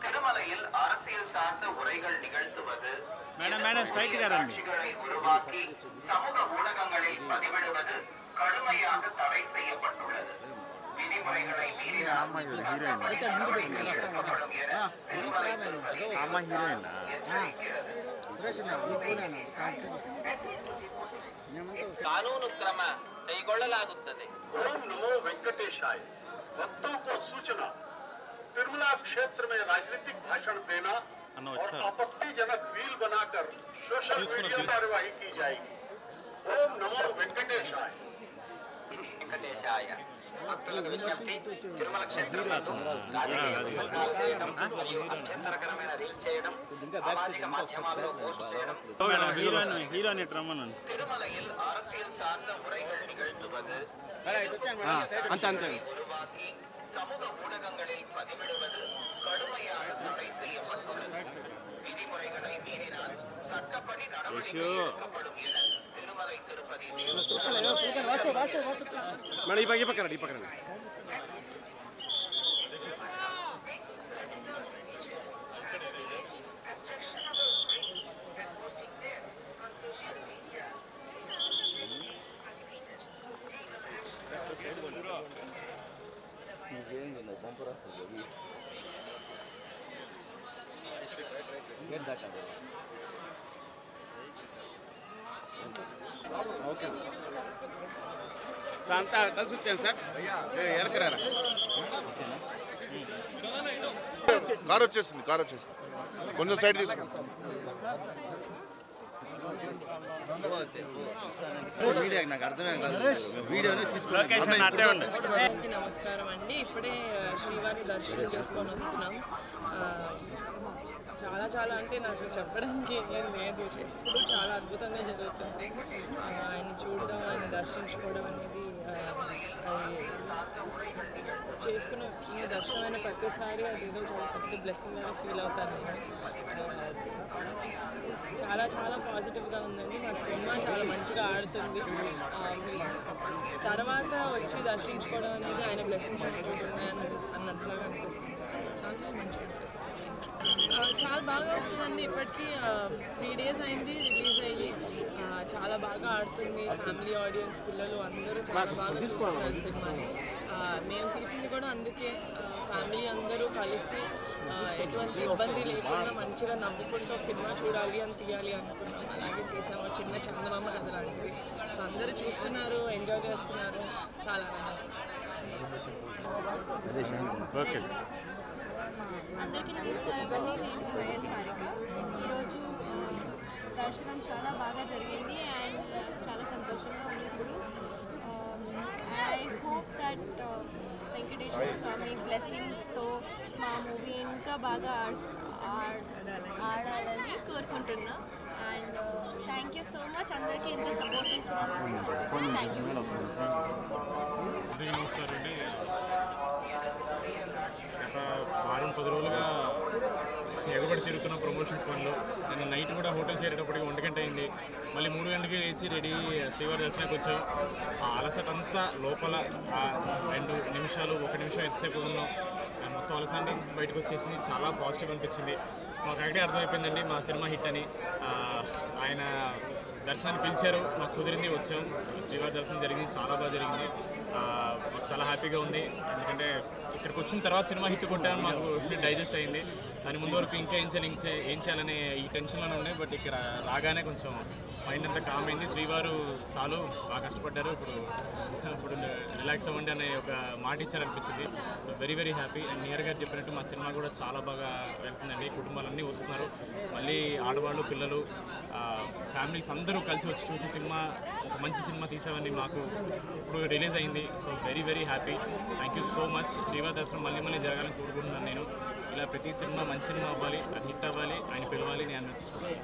திருமலையில் அரசியல் சார்ந்த உரைகள் நிகழ்த்துவது, காட்சிகளை உருவாக்கி சமூக ஊடகங்களில் பதிவிடுவது கடுமையாக தடை செய்யப்பட்டுள்ளது. விதிமுறைகளை மீறினால் நடவடிக்கை எடுக்கப்படும் என திருமலை திருப்பதி எச்சரிக்கிறது. ಕಾನೂನು ಕ್ರಮ ಕೈಗೊಳ್ಳಲಾಗುತ್ತದೆ. ओम नमो वेंकटेशाय। भक्तों को सूचना, तिरुमला क्षेत्र में राजनीतिक भाषण देना और आपत्तिजनक रील बनाकर सोशल मीडिया कार्यवाही की जाएगी। ओम नमो वेंकटेशाय। వెంకటేశాయ. భక్తులకు విజ్ఞప్తి, తిరుమల క్షేత్రంలో అభ్యంతరకరమైన రీల్స్ చేయడం, సామాజిక మాధ్యమాల్లో పోస్ట్ చేయడం, తిరుమలയിൽ அரசியல் சார்ந்த உரைகள் நிகழ்த்துவது, உருவாக்கி சமூக ஊடகங்களில் பதிவிடுவது கடுமையாக தடை செய்யப்பட்டுள்ளது. விதிமுறைகளை மீறினால் சட்டப்படி நடவடிக்கை எடுக்கப்படும் என திருமலை திருப்பதி అంతా కలిసి వచ్చాను సార్. ఎరకరారా కార్ వచ్చేసింది కొంచెం సైడ్ తీసుకోండి. నమస్కారం అండి. ఇప్పుడే శ్రీవారి దర్శనం చేసుకొని వస్తున్నాం. చాలా అంటే నాకు చెప్పడానికి ఏం లేదు. ఎప్పుడు చాలా అద్భుతంగా జరుగుతుంది. ఆయన చూడడం, ఆయన దర్శించుకోవడం అనేది, చేసుకున్న దర్శనమైన ప్రతిసారి అదేదో చాలా పెద్ద బ్లెస్సింగ్ లాగా ఫీల్ అవుతాను నేను. చాలా పాజిటివ్గా ఉందండి. మా సినిమా చాలా మంచిగా ఆడుతుంది. తర్వాత వచ్చి దర్శించుకోవడం అనేది ఆయన బ్లెస్సింగ్స్ ఉన్నాయని అన్నట్లుగా అనిపిస్తుంది. చాలా మంచిగా అనిపిస్తుంది. చాలా బాగా అవుతుందండి. ఇప్పటికీ 3 days అయింది రిలీజ్ అయ్యి. చాలా బాగా ఆడుతుంది. ఫ్యామిలీ ఆడియన్స్, పిల్లలు అందరూ చాలా బాగా చూస్తున్నారు సినిమాని. మేము తీసింది కూడా అందుకే. ఫ్యామిలీ అందరూ కలిసి ఎటువంటి ఇబ్బంది లేకుండా మంచిగా నవ్వుకుంటూ ఒక సినిమా చూడాలి అని తీయాలి అనుకున్నాం. అలాగే తీసాము. చిన్న చందమామ కథ లాంటిది. సో అందరూ చూస్తున్నారు, ఎంజాయ్ చేస్తున్నారు. చాలా అందరికీ నమస్కారం అండి. నేను నయన్ సారిక. ఈరోజు దర్శనం చాలా బాగా జరిగింది అండ్ చాలా సంతోషంగా ఉంది. ఇప్పుడు ఐ హోప్ దట్ వెంకటేశ్వర స్వామి బ్లెస్సింగ్స్తో మా మూవీ ఇంకా బాగా ఆడాలని కోరుకుంటున్నా. And thank you so much అందరికీ ఇంత సపోర్ట్ చేసినందుకు. Thank you so much. నమస్కారం అండి. గత 10 రోజులుగా ఎగబడి తిరుగుతున్న ప్రమోషన్స్ పనులు. నేను నైట్ కూడా హోటల్ చేరేటప్పటికి 1 గంట అయింది. మళ్ళీ 3 గంటలకి లేచి రెడీ శ్రీవారి దర్శనానికి వచ్చాం. ఆ అలసట అంతా లోపల 2 నిమిషాలు 1 నిమిషం ఎంతసేపు ఉన్నాం, మొత్తం అలసట బయటకు వచ్చేసింది. చాలా పాజిటివ్ అనిపించింది. మాకు అక్కడే అర్థమైపోయిందండి మా సినిమా హిట్ అని. ఆయన దర్శనాన్ని పిలిచారు, మాకు కుదిరింది, వచ్చాం. శ్రీవారి దర్శనం జరిగింది, చాలా బాగా జరిగింది. మాకు చాలా హ్యాపీగా ఉంది. ఎందుకంటే ఇక్కడికి వచ్చిన తర్వాత సినిమా హిట్ కొట్టామని మాకు డైజెస్ట్ అయింది. దాని ముందు వరకు ఇంకా ఏం చేయాలనే ఈ టెన్షన్లోనే ఉన్నాయి. బట్ ఇక్కడ రాగానే కొంచెం మైండ్ అంతా కామ్ అయింది. శ్రీవారు చాలు బాగా కష్టపడ్డారు, ఇప్పుడు రిలాక్స్ అవ్వండి అనే ఒక మాట ఇచ్చారనిపించింది. So very happy. అండ్ నియర్ గారు చెప్పినట్టు మా సినిమా కూడా చాలా బాగా వెళ్తుందండి. కుటుంబాలన్నీ వస్తున్నారు. మళ్ళీ ఆడవాళ్ళు, పిల్లలు, ఫ్యామిలీస్ అందరూ కలిసి వచ్చి చూసి సినిమా మంచి సినిమా తీసామని మాకు ఇప్పుడు రిలీజ్ అయింది. So very happy. Thank you so much. శ్రీవారి దర్శనం మళ్ళీ జరగాలని కోరుకుంటున్నాను నేను. ఇలా ప్రతి సినిమా మంచి సినిమా అవ్వాలి, అది హిట్ అవ్వాలి, ఆయన పిలవాలి, నేను